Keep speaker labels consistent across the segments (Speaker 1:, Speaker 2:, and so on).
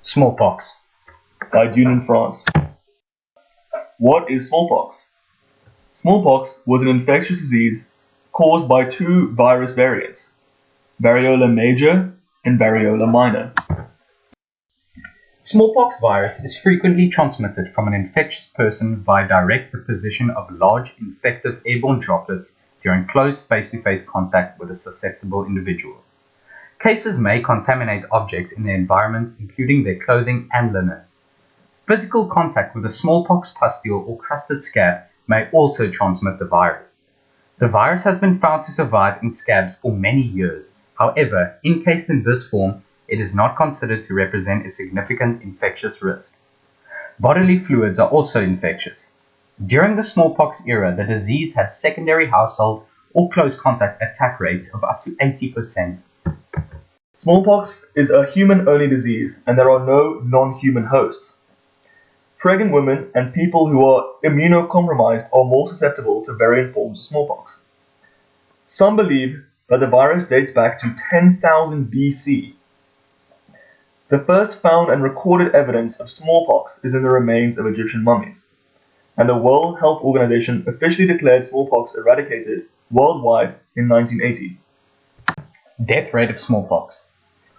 Speaker 1: Smallpox
Speaker 2: by Dune and Frans. What is smallpox? Smallpox was an infectious disease caused by two virus variants, variola major and variola minor.
Speaker 1: Smallpox virus is frequently transmitted from an infectious person via direct deposition of large infected airborne droplets during close face-to-face contact with a susceptible individual. Cases may contaminate objects in their environment, including their clothing and linen. Physical contact with a smallpox pustule or crusted scab may also transmit the virus. The virus has been found to survive in scabs for many years. However, encased in this form, it is not considered to represent a significant infectious risk. Bodily fluids are also infectious. During the smallpox era, the disease had secondary household or close contact attack rates of up to 80%.
Speaker 2: Smallpox is a human-only disease and there are no non-human hosts. Pregnant women and people who are immunocompromised are more susceptible to variant forms of smallpox. Some believe that the virus dates back to 10,000 BC. The first found and recorded evidence of smallpox is in the remains of Egyptian mummies, and the World Health Organization officially declared smallpox eradicated worldwide in 1980.
Speaker 1: Death rate of smallpox.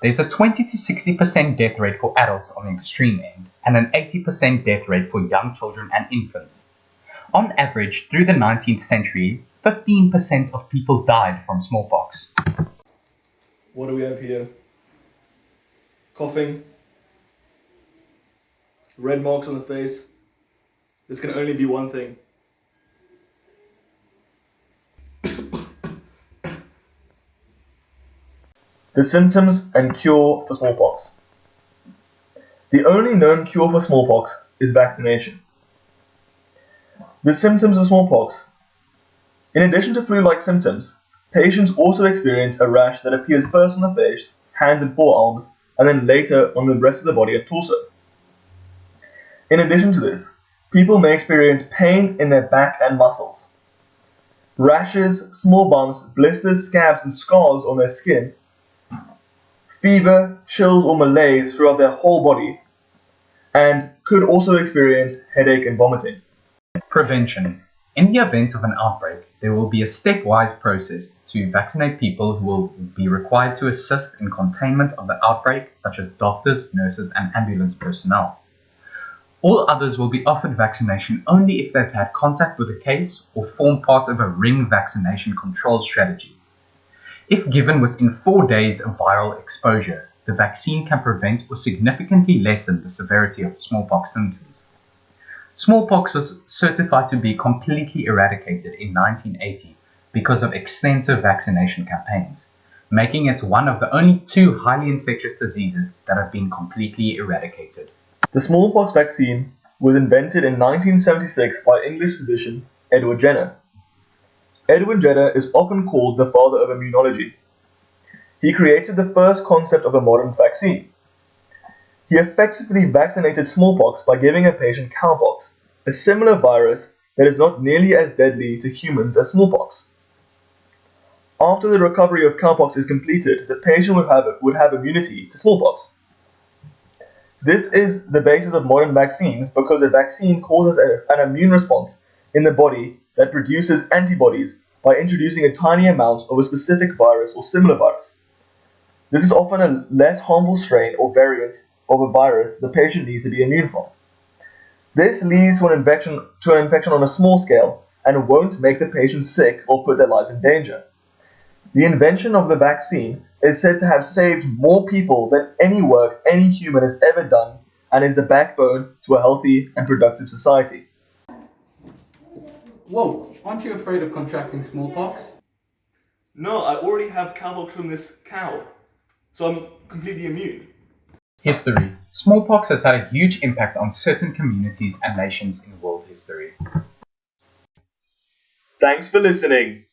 Speaker 1: There's a 20 to 60% death rate for adults on the extreme end, and an 80% death rate for young children and infants. On average, through the 19th century, 15% of people died from smallpox.
Speaker 2: What do we have here? Coughing, red marks on the face. This can only be one thing. The symptoms and cure for smallpox. The only known cure for smallpox is vaccination. The symptoms of smallpox. In addition to flu-like symptoms, patients also experience a rash that appears first on the face, hands and forearms, and then later on the rest of the body and torso. In addition to this, people may experience pain in their back and muscles. Rashes, small bumps, blisters, scabs, and scars on their skin. Fever, chills, or malaise throughout their whole body, and could also experience headache and vomiting.
Speaker 1: Prevention. In the event of an outbreak, there will be a stepwise process to vaccinate people who will be required to assist in containment of the outbreak, such as doctors, nurses, and ambulance personnel. All others will be offered vaccination only if they've had contact with the case or form part of a ring vaccination control strategy. If given within 4 days of viral exposure, the vaccine can prevent or significantly lessen the severity of smallpox symptoms. Smallpox was certified to be completely eradicated in 1980 because of extensive vaccination campaigns, making it one of the only two highly infectious diseases that have been completely eradicated.
Speaker 2: The smallpox vaccine was invented in 1976 by English physician Edward Jenner. Edward Jenner is often called the father of immunology. He created the first concept of a modern vaccine. He effectively vaccinated smallpox by giving a patient cowpox, a similar virus that is not nearly as deadly to humans as smallpox. After the recovery of cowpox is completed, the patient would have immunity to smallpox. This is the basis of modern vaccines because a vaccine causes an immune response in the body that produces antibodies by introducing a tiny amount of a specific virus or similar virus. This is often a less harmful strain or variant of a virus the patient needs to be immune from. This leads to an infection on a small scale and won't make the patient sick or put their lives in danger. The invention of the vaccine is said to have saved more people than any work any human has ever done and is the backbone to a healthy and productive society.
Speaker 3: Whoa, aren't you afraid of contracting smallpox?
Speaker 2: No, I already have cowpox from this cow, so I'm completely immune.
Speaker 1: History. Smallpox has had a huge impact on certain communities and nations in world history.
Speaker 2: Thanks for listening.